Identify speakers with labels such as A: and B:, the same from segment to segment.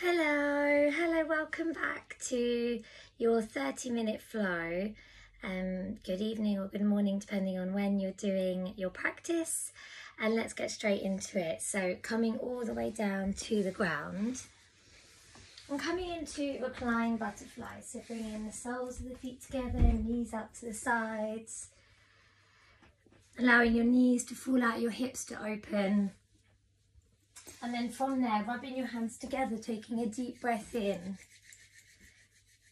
A: Hello, welcome back to your 30-minute flow. Good evening or good morning, depending on when you're doing your practice. And let's get straight into it. So coming all the way down to the ground. And coming into reclining butterfly. So bringing the soles of the feet together, knees up to the sides. Allowing your knees to fall out, your hips to open. And then from there, rubbing your hands together, taking a deep breath in.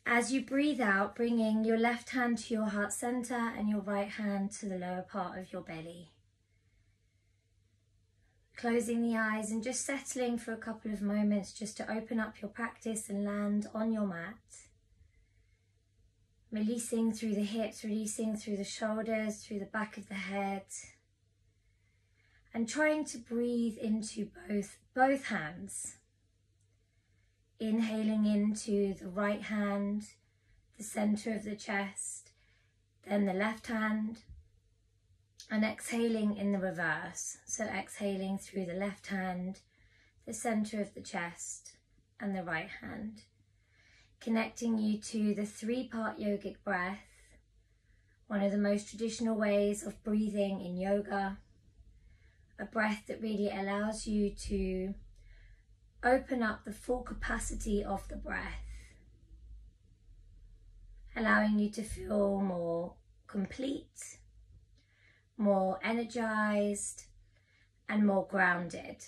A: As you breathe out, bringing your left hand to your heart center and your right hand to the lower part of your belly. Closing the eyes and just settling for a couple of moments just to open up your practice and land on your mat. Releasing through the hips, releasing through the shoulders, through the back of the head. And trying to breathe into both hands. Inhaling into the right hand, the center of the chest, then the left hand, and exhaling in the reverse. So exhaling through the left hand, the center of the chest, and the right hand. Connecting you to the three-part yogic breath, one of the most traditional ways of breathing in yoga. A breath that really allows you to open up the full capacity of the breath, allowing you to feel more complete, more energized, and more grounded.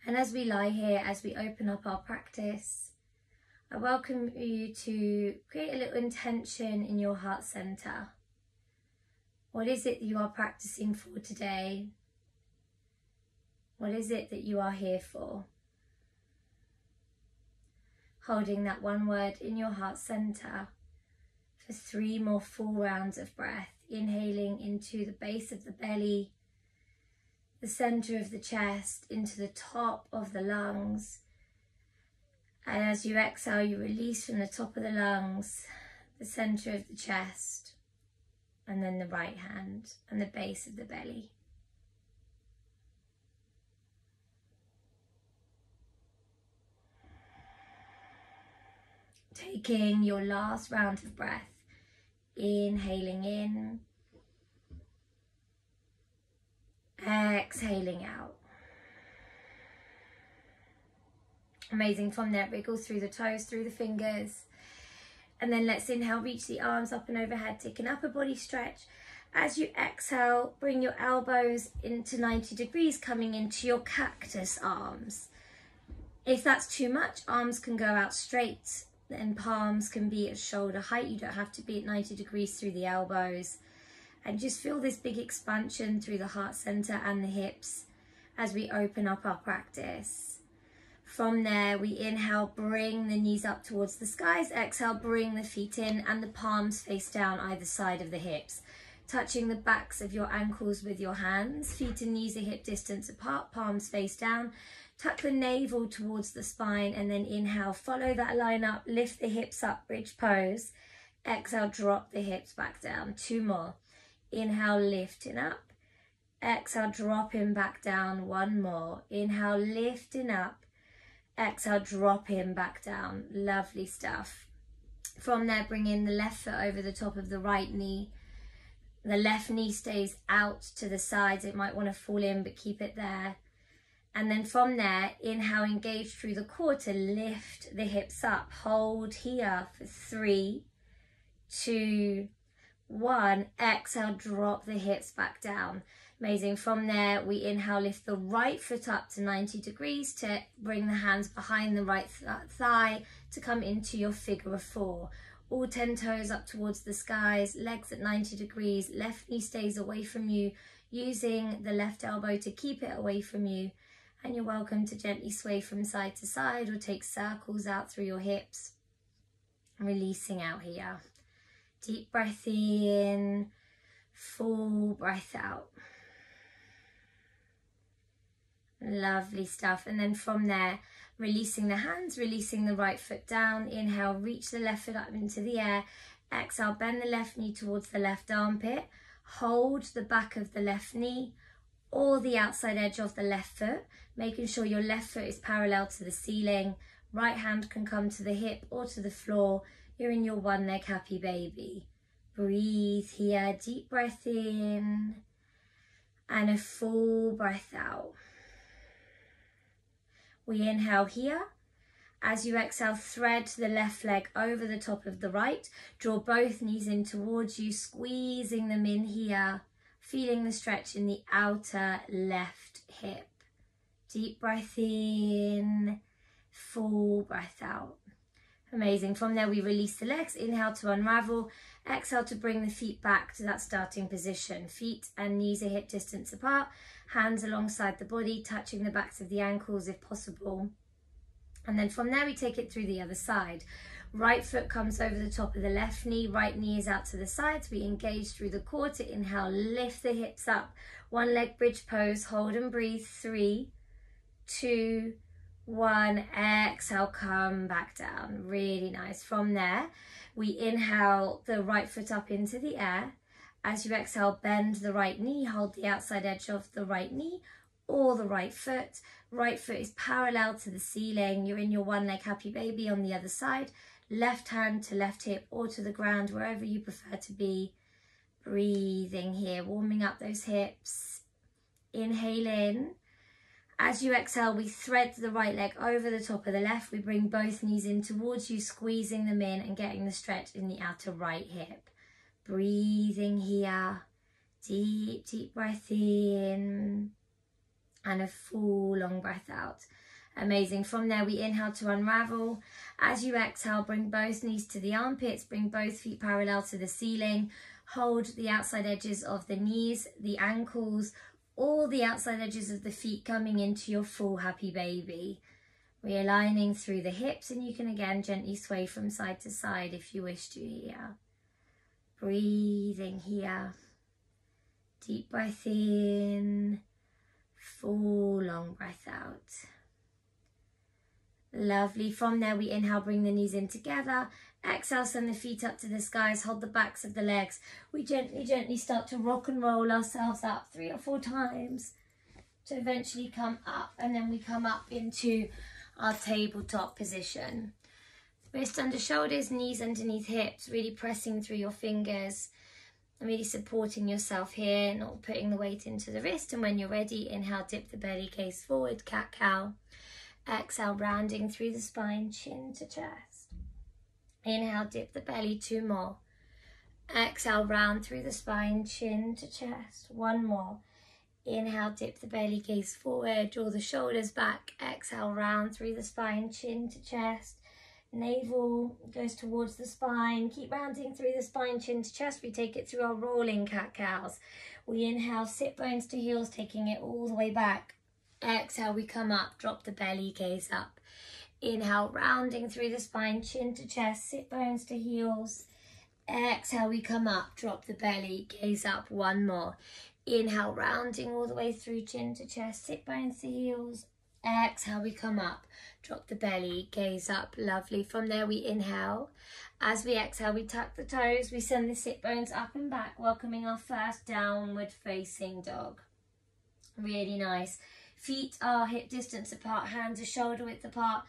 A: And as we lie here, as we open up our practice, I welcome you to create a little intention in your heart center. What is it that you are practicing for today? What is it that you are here for? Holding that one word in your heart center for 3 more full rounds of breath. Inhaling into the base of the belly, the center of the chest, into the top of the lungs. And as you exhale, you release from the top of the lungs, the center of the chest, and then the right hand and the base of the belly. Taking your last round of breath, inhaling in, exhaling out. Amazing. From there, wriggle through the toes, through the fingers. And then let's inhale, reach the arms up and overhead, take an upper body stretch. As you exhale, bring your elbows into 90 degrees, coming into your cactus arms. If that's too much, arms can go out straight and palms can be at shoulder height. You don't have to be at 90 degrees through the elbows. And just feel this big expansion through the heart center and the hips as we open up our practice. From there, we inhale, bring the knees up towards the skies. Exhale, bring the feet in and the palms face down either side of the hips. Touching the backs of your ankles with your hands. Feet and knees are hip distance apart, palms face down. Tuck the navel towards the spine and then inhale, follow that line up, lift the hips up, bridge pose. Exhale, drop the hips back down. 2 more. Inhale, lifting up. Exhale, dropping back down. 1 more. Inhale, lifting up. Exhale, drop in back down. Lovely stuff. From there, bring in the left foot over the top of the right knee. The left knee stays out to the sides. It might want to fall in, but keep it there. And then from there, inhale, engage through the core to lift the hips up. Hold here for 3, 2, 1. Exhale, drop the hips back down. Amazing. From there, we inhale, lift the right foot up to 90 degrees to bring the hands behind the right thigh to come into your figure of 4. All 10 toes up towards the skies, legs at 90 degrees, left knee stays away from you, using the left elbow to keep it away from you. And you're welcome to gently sway from side to side or take circles out through your hips. Releasing out here. Deep breath in, full breath out. Lovely stuff. And then from there, releasing the hands, releasing the right foot down. Inhale, reach the left foot up into the air. Exhale, bend the left knee towards the left armpit. Hold the back of the left knee. or the outside edge of the left foot, making sure your left foot is parallel to the ceiling. Right hand can come to the hip or to the floor. You're in your one leg happy baby. Breathe here, deep breath in and a full breath out. We inhale here. As you exhale, thread the left leg over the top of the right. Draw both knees in towards you, squeezing them in here. Feeling the stretch in the outer left hip. Deep breath in, full breath out. Amazing. From there, we release the legs. Inhale to unravel. Exhale to bring the feet back to that starting position. Feet and knees are hip distance apart. Hands alongside the body, touching the backs of the ankles if possible. And then from there, we take it through the other side. Right foot comes over the top of the left knee. Right knee is out to the sides. We engage through the core to inhale. Lift the hips up. One leg bridge pose. Hold and breathe. 3, 2, 1. Exhale, come back down. Really nice. From there, we inhale the right foot up into the air. As you exhale, bend the right knee. Hold the outside edge of the right knee or the right foot. Right foot is parallel to the ceiling. You're in your one leg happy baby on the other side. Left hand to left hip or to the ground, wherever you prefer to be. Breathing here, warming up those hips. Inhale in. As you exhale, we thread the right leg over the top of the left. We bring both knees in towards you, squeezing them in and getting the stretch in the outer right hip. Breathing here. Deep, deep breath in. And a full long breath out. Amazing. From there, we inhale to unravel. As you exhale, bring both knees to the armpits. Bring both feet parallel to the ceiling. Hold the outside edges of the knees, the ankles, all the outside edges of the feet coming into your full happy baby. Realigning through the hips, and you can again gently sway from side to side if you wish to here. Breathing here. Deep breath in. Full long breath out. Lovely. From there, we inhale, bring the knees in together. Exhale, send the feet up to the skies. Hold the backs of the legs. We gently, gently start to rock and roll ourselves up 3 or 4 times to eventually come up. And then we come up into our tabletop position. Wrist under shoulders, knees underneath hips, really pressing through your fingers. And really supporting yourself here, not putting the weight into the wrist. And when you're ready, inhale, dip the belly, gaze forward, cat-cow. Exhale, rounding through the spine, chin to chest. Inhale, dip the belly, 2 more. Exhale, round through the spine, chin to chest. 1 more. Inhale, dip the belly, gaze forward, draw the shoulders back. Exhale, round through the spine, chin to chest. Navel goes towards the spine. Keep rounding through the spine, chin to chest. We take it through our rolling cat-cows. We inhale, sit bones to heels, taking it all the way back. Exhale, we come up, drop the belly, gaze up. Inhale, rounding through the spine, chin to chest, sit bones to heels. Exhale, we come up, drop the belly, gaze up. 1 more. Inhale, rounding all the way through, chin to chest, sit bones to heels. Exhale, we come up, drop the belly, gaze up. Lovely. From there, we inhale. As we exhale, we tuck the toes. We send the sit bones up and back, welcoming our first downward facing dog. Really nice. Feet are hip distance apart, hands are shoulder width apart.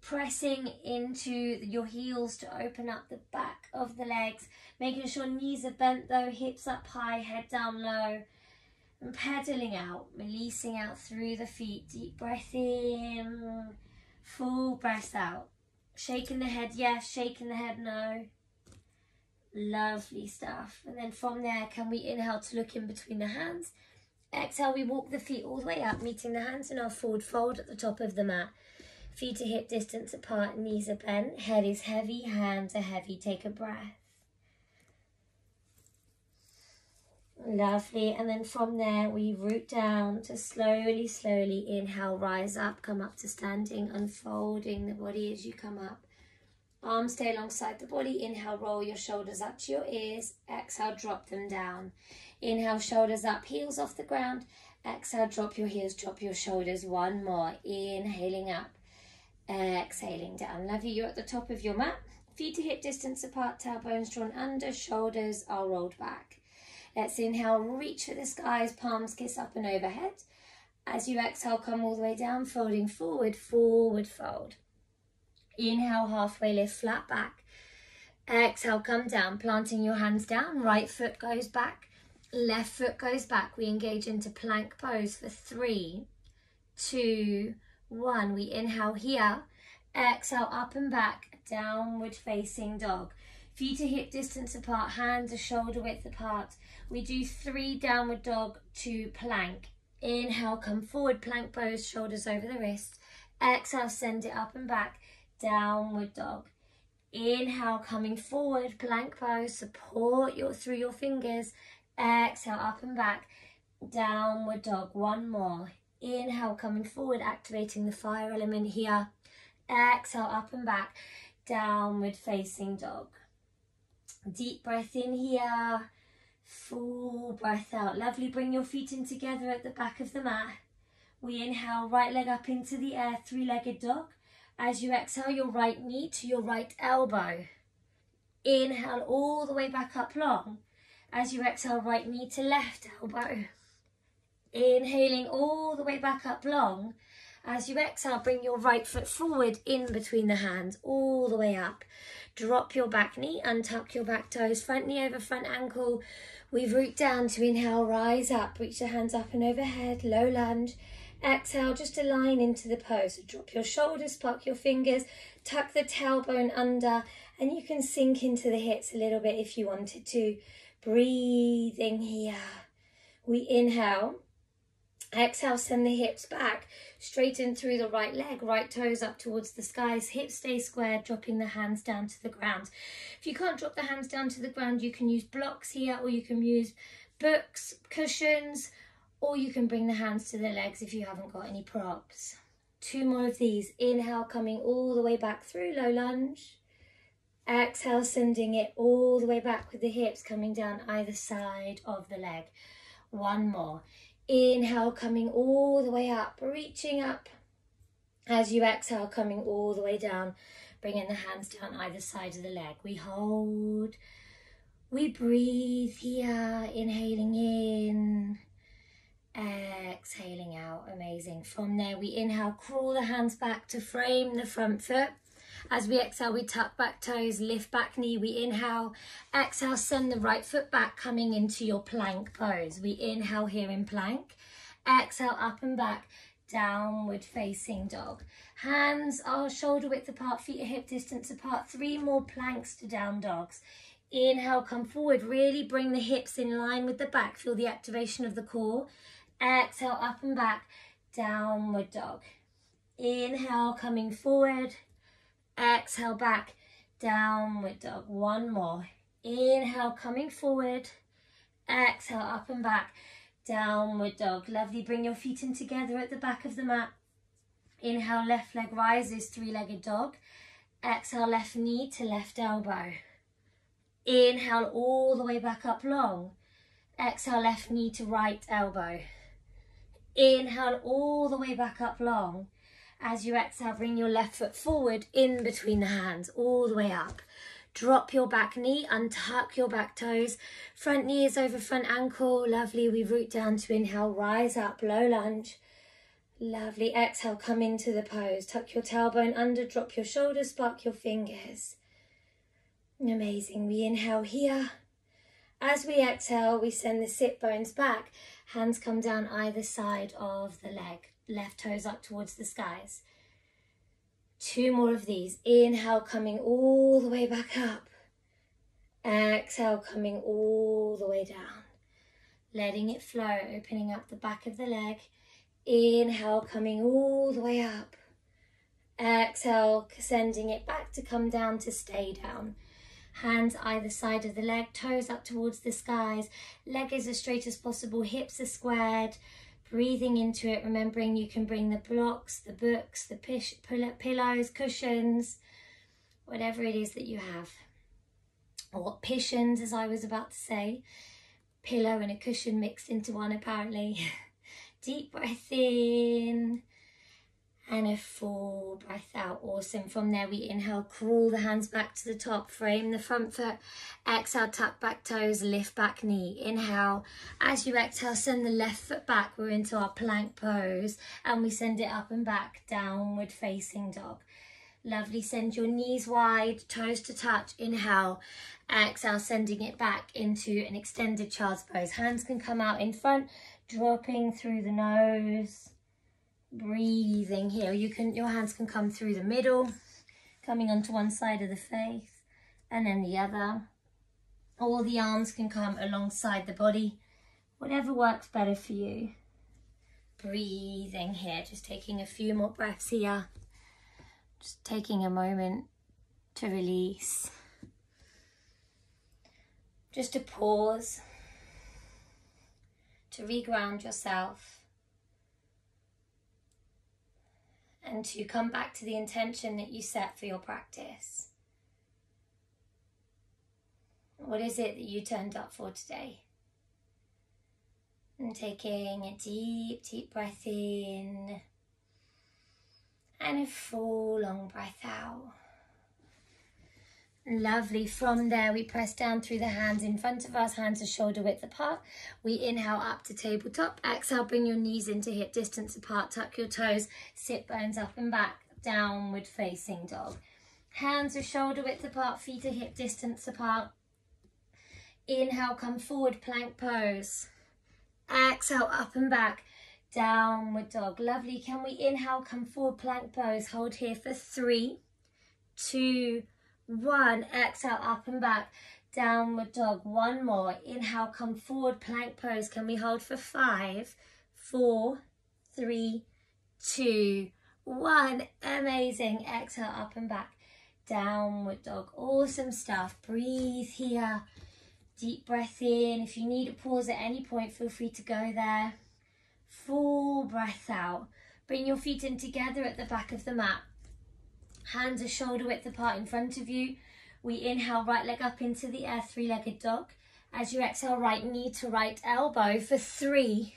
A: Pressing into your heels to open up the back of the legs. Making sure knees are bent though, hips up high, head down low. And pedaling out, releasing out through the feet. Deep breath in, full breath out. Shaking the head, yes. Shaking the head, no. Lovely stuff. And then from there, can we inhale to look in between the hands? Exhale, we walk the feet all the way up, meeting the hands in our forward fold at the top of the mat. Feet are hip distance apart, knees are bent. Head is heavy, hands are heavy. Take a breath. Lovely. And then from there, we root down to slowly, slowly inhale, rise up, come up to standing, unfolding the body as you come up. Arms stay alongside the body. Inhale, roll your shoulders up to your ears. Exhale, drop them down. Inhale, shoulders up, heels off the ground. Exhale, drop your heels, drop your shoulders. 1 more. Inhaling up. Exhaling down. Lovely. You're at the top of your mat. Feet are hip distance apart, tailbones drawn under, shoulders are rolled back. Let's inhale, reach for the skies, palms kiss up and overhead. As you exhale, come all the way down, folding forward, forward fold. Inhale, halfway lift, flat back. Exhale, come down, planting your hands down. Right foot goes back, left foot goes back. We engage into plank pose for 3, 2, 1. We inhale here. Exhale, up and back, downward facing dog. Feet are hip distance apart, hands are shoulder width apart. We do 3 downward dog to plank. Inhale, come forward, plank pose, shoulders over the wrist. Exhale, send it up and back, downward dog. Inhale, coming forward, plank pose, support through your fingers. Exhale, up and back, downward dog. One more. Inhale, coming forward, activating the fire element here. Exhale, up and back, downward facing dog. Deep breath in here, full breath out. Lovely, bring your feet in together at the back of the mat. We inhale, right leg up into the air, 3-legged dog. As you exhale, your right knee to your right elbow. Inhale all the way back up long. As you exhale, right knee to left elbow. Inhaling all the way back up long. As you exhale, bring your right foot forward in between the hands, all the way up. Drop your back knee, untuck your back toes, front knee over front ankle. We root down to inhale, rise up, reach the hands up and overhead, low lunge. Exhale, just align into the pose. So drop your shoulders, pluck your fingers, tuck the tailbone under, and you can sink into the hips a little bit if you wanted to. Breathing here. We inhale. Exhale, send the hips back, straighten through the right leg, right toes up towards the skies, hips stay squared, dropping the hands down to the ground. If you can't drop the hands down to the ground, you can use blocks here, or you can use books, cushions, or you can bring the hands to the legs if you haven't got any props. 2 more of these. Inhale, coming all the way back through, low lunge. Exhale, sending it all the way back with the hips coming down either side of the leg. 1 more. Inhale, coming all the way up, reaching up. As you exhale, coming all the way down, bringing the hands down either side of the leg. We hold, we breathe here, inhaling in, exhaling out. Amazing. From there, we inhale, crawl the hands back to frame the front foot. As we exhale, we tuck back toes, lift back knee. We inhale, exhale, send the right foot back, coming into your plank pose. We inhale here in plank. Exhale, up and back, downward facing dog. Hands are shoulder width apart, feet are hip distance apart. 3 more planks to down dogs. Inhale, come forward, really bring the hips in line with the back. Feel the activation of the core. Exhale, up and back, downward dog. Inhale, coming forward. Exhale, back, downward dog. 1 more. Inhale, coming forward. Exhale, up and back, downward dog. Lovely, bring your feet in together at the back of the mat. Inhale, left leg rises, 3-legged dog. Exhale, left knee to left elbow. Inhale, all the way back up long. Exhale, left knee to right elbow. Inhale, all the way back up long. As you exhale, bring your left foot forward in between the hands, all the way up. Drop your back knee, untuck your back toes. Front knee is over front ankle. Lovely, we root down to inhale, rise up, low lunge. Lovely, exhale, come into the pose. Tuck your tailbone under, drop your shoulders, spark your fingers. Amazing, we inhale here. As we exhale, we send the sit bones back. Hands come down either side of the leg. Left toes up towards the skies. 2 more of these. Inhale, coming all the way back up. Exhale, coming all the way down. Letting it flow, opening up the back of the leg. Inhale, coming all the way up. Exhale, sending it back to come down to stay down. Hands either side of the leg, toes up towards the skies. Leg is as straight as possible, hips are squared. Breathing into it, remembering you can bring the blocks, the books, the pillows, cushions, whatever it is that you have. Or cushions, as I was about to say. Pillow and a cushion mixed into one, apparently. Deep breath in. And a full breath out. Awesome. From there we inhale, crawl the hands back to the top, frame the front foot. Exhale, tuck back toes, lift back knee. Inhale. As you exhale, send the left foot back. We're into our plank pose, and we send it up and back, downward facing dog. Lovely. Send your knees wide, toes to touch. Inhale. Exhale, sending it back into an extended child's pose. Hands can come out in front, dropping through the nose. Breathing here. Your hands can come through the middle, coming onto one side of the face and then the other. Or the arms can come alongside the body, whatever works better for you. Breathing here, just taking a few more breaths here. Just taking a moment to release. Just to pause, to reground yourself. And to come back to the intention that you set for your practice. What is it that you turned up for today? And taking a deep, deep breath in. And a full, long breath out. Lovely. From there, we press down through the hands in front of us. Hands are shoulder width apart. We inhale up to tabletop. Exhale, bring your knees into hip distance apart. Tuck your toes. Sit bones up and back. Downward facing dog. Hands are shoulder width apart. Feet are hip distance apart. Inhale, come forward, plank pose. Exhale, up and back. Downward dog. Lovely. Can we inhale, come forward, plank pose. Hold here for 3, 2, 1. Exhale, up and back, downward dog. One more. Inhale, come forward, plank pose. Can we hold for 5, 4, 3, 2, 1. Amazing. Exhale, up and back, downward dog. Awesome stuff. Breathe here. Deep breath in. If you need a pause at any point, feel free to go there. Full breath out. Bring your feet in together at the back of the mat. Hands are shoulder width apart in front of you. We inhale, right leg up into the air, three-legged dog. As you exhale, right knee to right elbow for 3,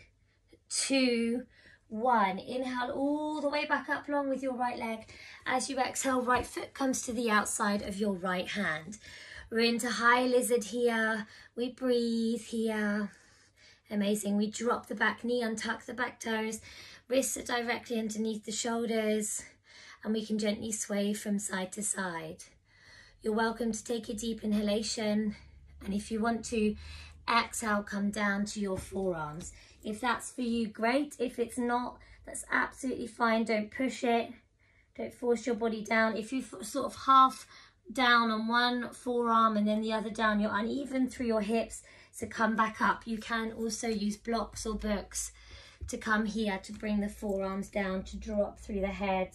A: 2, 1. Inhale all the way back up long with your right leg. As you exhale, right foot comes to the outside of your right hand. We're into high lizard here. We breathe here. Amazing. We drop the back knee, untuck the back toes. Wrists are directly underneath the shoulders. And we can gently sway from side to side. You're welcome to take a deep inhalation. And if you want to, exhale, come down to your forearms. If that's for you, great. If it's not, that's absolutely fine. Don't push it. Don't force your body down. If you sort of half down on one forearm and then the other down, you're uneven through your hips, so come back up. You can also use blocks or books to come here to bring the forearms down, to drop through the head,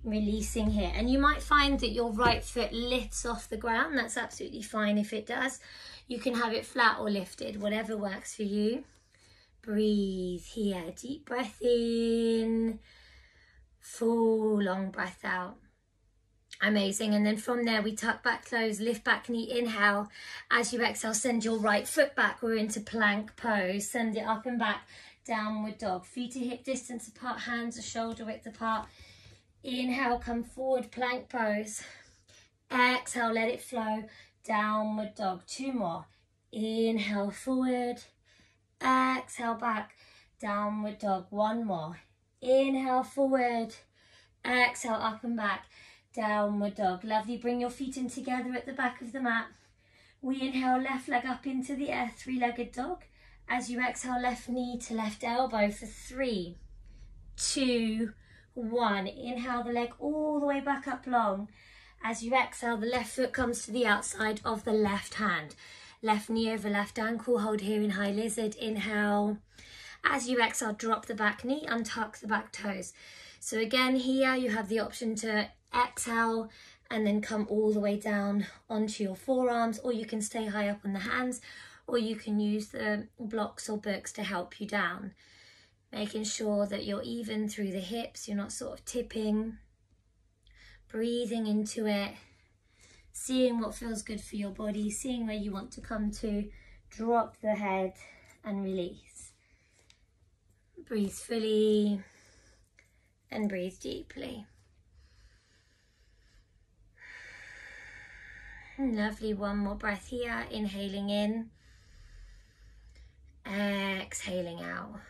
A: releasing here. And you might find that your right foot lifts off the ground. That's absolutely fine if it does. You can have it flat or lifted, whatever works for you. Breathe here, deep breath in, full long breath out. Amazing. And then from there, we tuck back toes, lift back knee, inhale. As you exhale, send your right foot back. We're into plank pose. Send it up and back, downward dog. Feet are hip distance apart, hands are shoulder width apart. Inhale, come forward, plank pose. Exhale, let it flow, downward dog. 2 more. Inhale, forward. Exhale, back, downward dog. 1 more. Inhale, forward. Exhale, up and back, downward dog. Lovely. Bring your feet in together at the back of the mat. We inhale, left leg up into the air, three-legged dog. As you exhale, left knee to left elbow for 3, 2, 1. Inhale the leg all the way back up long. As you exhale, the left foot comes to the outside of the left hand. Left knee over left ankle. Hold here in high lizard. Inhale. As you exhale, drop the back knee, untuck the back toes. So again, here you have the option to exhale and then come all the way down onto your forearms, or you can stay high up on the hands, or you can use the blocks or books to help you down. Making sure that you're even through the hips, you're not sort of tipping. Breathing into it, seeing what feels good for your body, seeing where you want to come to. Drop the head and release. Breathe fully. and breathe deeply. Lovely, one more breath here, inhaling in, exhaling out.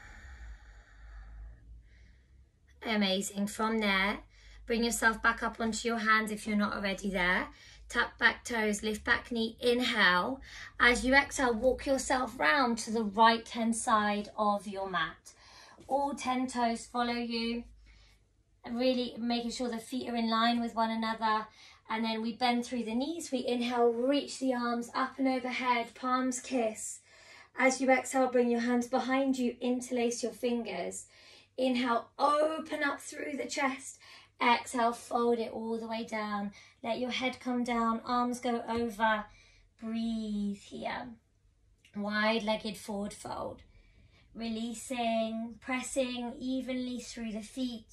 A: Amazing. From there, bring yourself back up onto your hands if you're not already there. Tap back toes, lift back knee, inhale. As you exhale, walk yourself round to the right hand side of your mat. All 10 toes follow you. Really making sure the feet are in line with one another. And then we bend through the knees. We inhale, reach the arms up and overhead, palms kiss. As you exhale, bring your hands behind you, interlace your fingers. Inhale, open up through the chest. Exhale, fold it all the way down. Let your head come down, arms go over. Breathe here. Wide-legged forward fold. Releasing, pressing evenly through the feet.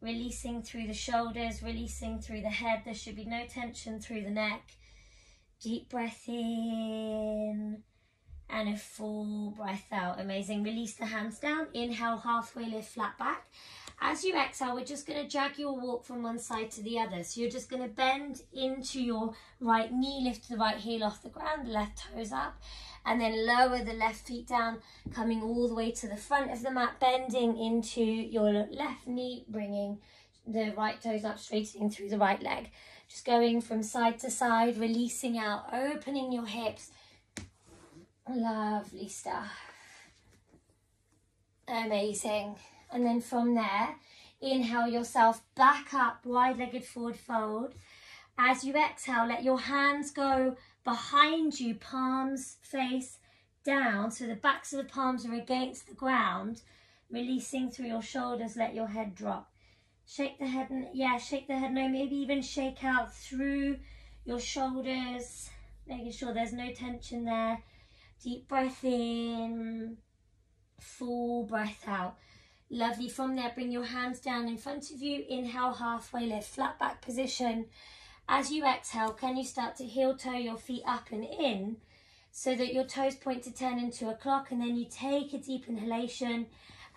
A: Releasing through the shoulders, releasing through the head. There should be no tension through the neck. Deep breath in and a full breath out. Amazing. Release the hands down. Inhale, halfway lift, flat back. As you exhale, we're just going to jog your walk from one side to the other. So you're just going to bend into your right knee, lift the right heel off the ground, left toes up, and then lower the left feet down, coming all the way to the front of the mat, bending into your left knee, bringing the right toes up, straightening through the right leg. Just going from side to side, releasing out, opening your hips. Lovely stuff. Amazing. And then from there, inhale yourself back up, wide-legged forward fold. As you exhale, let your hands go behind you, palms face down, so the backs of the palms are against the ground. Releasing through your shoulders, let your head drop. Shake the head, shake the head, no, maybe even shake out through your shoulders, making sure there's no tension there. Deep breath in, full breath out. Lovely. From there, bring your hands down in front of you. Inhale, halfway lift, flat back position. As you exhale, can you start to heel toe your feet up and in so that your toes point to 10 into a clock, and then you take a deep inhalation.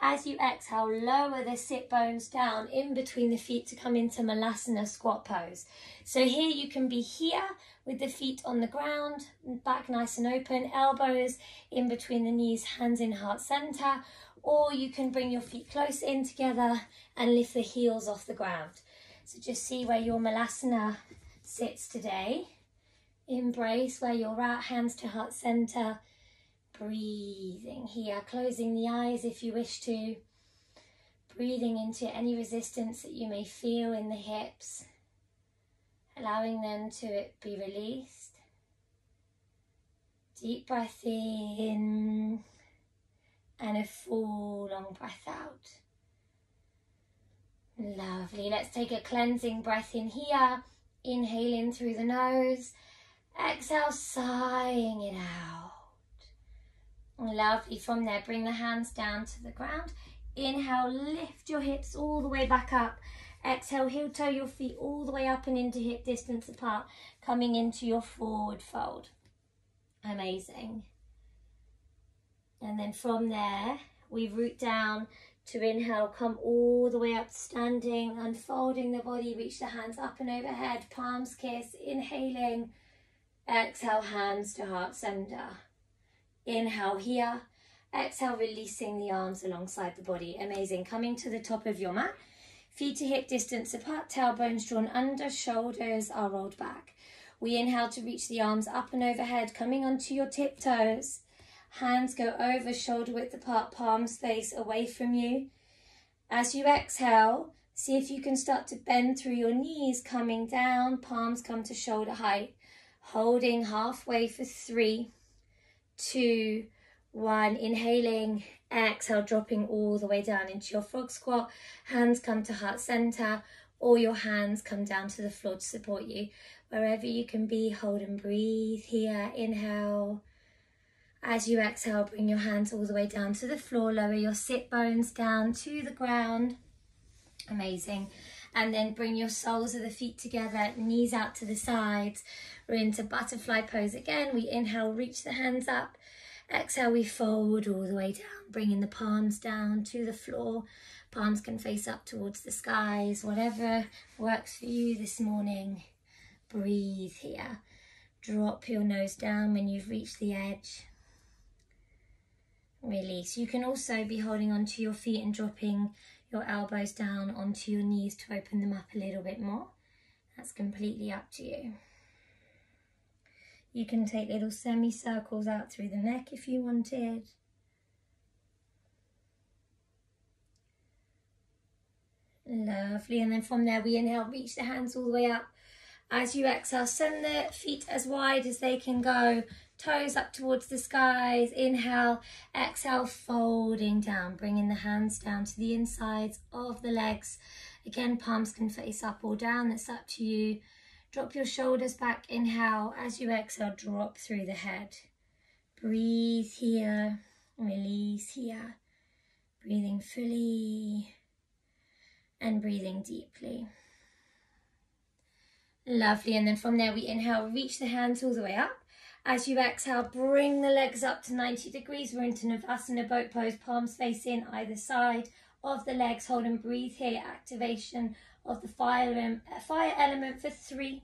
A: As you exhale, lower the sit bones down in between the feet to come into Malasana squat pose. So here you can be here with the feet on the ground, back nice and open, elbows in between the knees, hands in heart center, or you can bring your feet close in together and lift the heels off the ground. So just see where your Malasana sits today. Embrace where you're at, hands to heart center. Breathing here, closing the eyes if you wish to. Breathing into any resistance that you may feel in the hips. Allowing them to be released. Deep breath in and a full long breath out. Lovely. Let's take a cleansing breath in here. Inhale in through the nose. Exhale, sighing it out. Lovely. From there, bring the hands down to the ground. Inhale, lift your hips all the way back up. Exhale, heel toe your feet all the way up and into hip distance apart, coming into your forward fold. Amazing. And then from there, we root down to inhale, come all the way up standing, unfolding the body, reach the hands up and overhead, palms kiss, inhaling. Exhale, hands to heart center. Inhale here. Exhale, releasing the arms alongside the body. Amazing. Coming to the top of your mat. Feet to hip distance apart, tailbones drawn under, shoulders are rolled back. We inhale to reach the arms up and overhead, coming onto your tiptoes. Hands go over, shoulder width apart, palms face away from you. As you exhale, see if you can start to bend through your knees, coming down, palms come to shoulder height. Holding halfway for 3, 2, 1. Inhaling, exhale, dropping all the way down into your frog squat. Hands come to heart center, or your hands come down to the floor to support you. Wherever you can be, hold and breathe here. Inhale. As you exhale, bring your hands all the way down to the floor. Lower your sit bones down to the ground. Amazing. And then bring your soles of the feet together, knees out to the sides. We're into butterfly pose again. We inhale, reach the hands up. Exhale, we fold all the way down, bringing the palms down to the floor. Palms can face up towards the skies, whatever works for you this morning. Breathe here. Drop your nose down when you've reached the edge. Release. You can also be holding onto your feet and dropping your elbows down onto your knees to open them up a little bit more. That's completely up to you. You can take little semicircles out through the neck if you wanted. Lovely. And then from there we inhale, reach the hands all the way up. As you exhale, send the feet as wide as they can go. Toes up towards the skies. Inhale, exhale, folding down, bringing the hands down to the insides of the legs. Again, palms can face up or down, that's up to you. Drop your shoulders back, inhale. As you exhale, drop through the head. Breathe here, release here. Breathing fully and breathing deeply. Lovely, and then from there we inhale, reach the hands all the way up. As you exhale, bring the legs up to 90 degrees. We're into Navasana boat pose, palms face in either side of the legs. Hold and breathe here. Activation of the fire element for 3,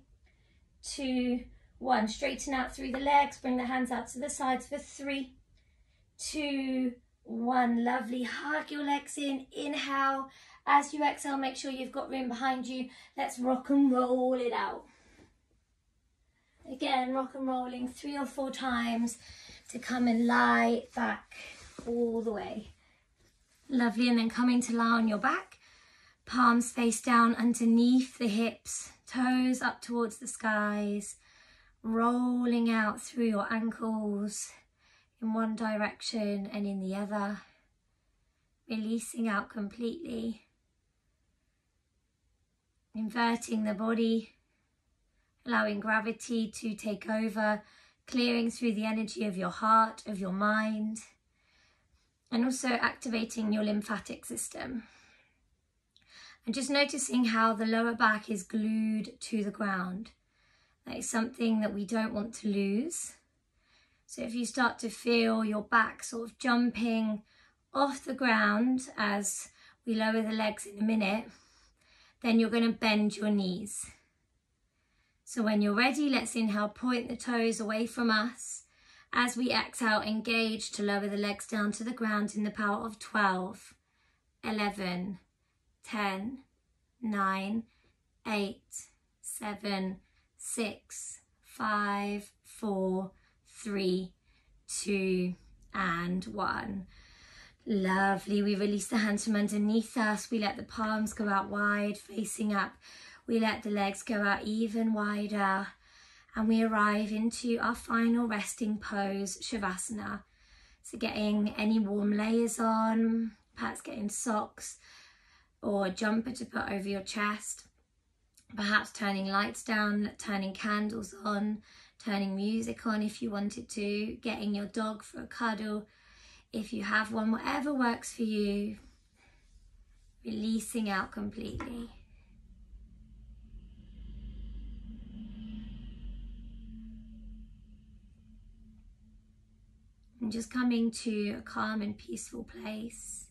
A: 2, 1. Straighten out through the legs. Bring the hands out to the sides for 3, 2, 1. Lovely. Hug your legs in. Inhale. As you exhale, make sure you've got room behind you. Let's rock and roll it out. Again, rock and rolling 3 or 4 times to come and lie back all the way. Lovely, and then coming to lie on your back. Palms face down underneath the hips, toes up towards the skies, rolling out through your ankles in one direction and in the other. Releasing out completely. Inverting the body, allowing gravity to take over, clearing through the energy of your heart, of your mind, and also activating your lymphatic system. And just noticing how the lower back is glued to the ground. That is something that we don't want to lose. So if you start to feel your back sort of jumping off the ground as we lower the legs in a minute, then you're going to bend your knees. So when you're ready, let's inhale, point the toes away from us. As we exhale, engage to lower the legs down to the ground in the power of 12, 11, 10, 9, 8, 7, 6, 5, 4, 3, 2, and 1. Lovely. We release the hands from underneath us. We let the palms go out wide, facing up. We let the legs go out even wider. And we arrive into our final resting pose, Shavasana. So getting any warm layers on, perhaps getting socks or a jumper to put over your chest. Perhaps turning lights down, turning candles on, turning music on if you wanted to, getting your dog for a cuddle. If you have one, whatever works for you, releasing out completely. And just coming to a calm and peaceful place.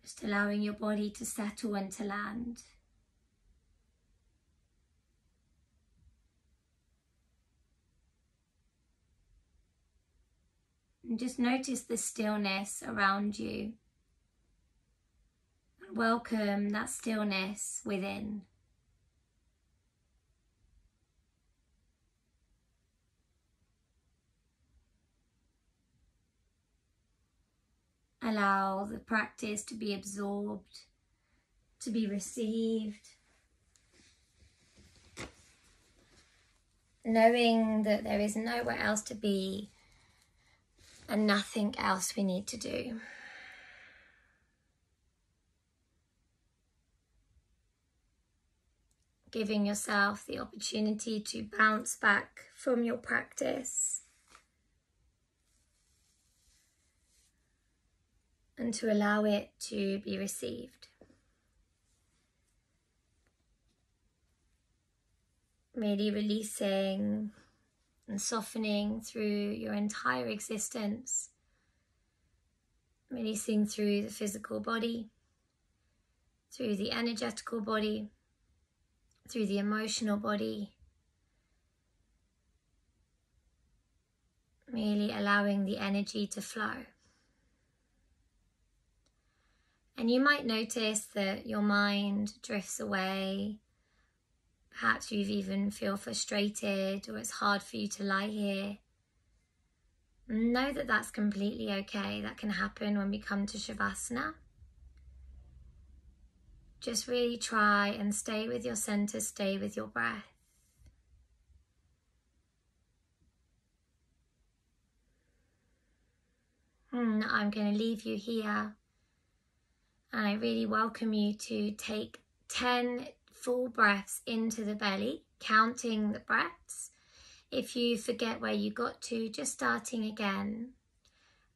A: Just allowing your body to settle and to land. And just notice the stillness around you. And welcome that stillness within. Allow the practice to be absorbed, to be received. Knowing that there is nowhere else to be and nothing else we need to do. Giving yourself the opportunity to bounce back from your practice and to allow it to be received. Really releasing and softening through your entire existence, releasing through the physical body, through the energetical body, through the emotional body, merely allowing the energy to flow. And you might notice that your mind drifts away. Perhaps you even feel frustrated, or it's hard for you to lie here. Know that that's completely okay. That can happen when we come to Shavasana. Just really try and stay with your center, stay with your breath. I'm going to leave you here. And I really welcome you to take 10 full breaths into the belly, counting the breaths. If you forget where you got to, just starting again.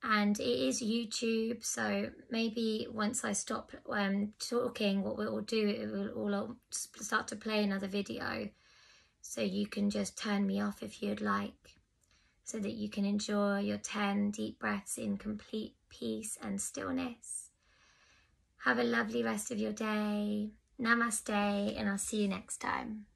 A: And it is YouTube, so maybe once I stop talking, what we'll do, it will all start to play another video. So you can just turn me off if you'd like, so that you can enjoy your 10 deep breaths in complete peace and stillness. Have a lovely rest of your day. Namaste, and I'll see you next time.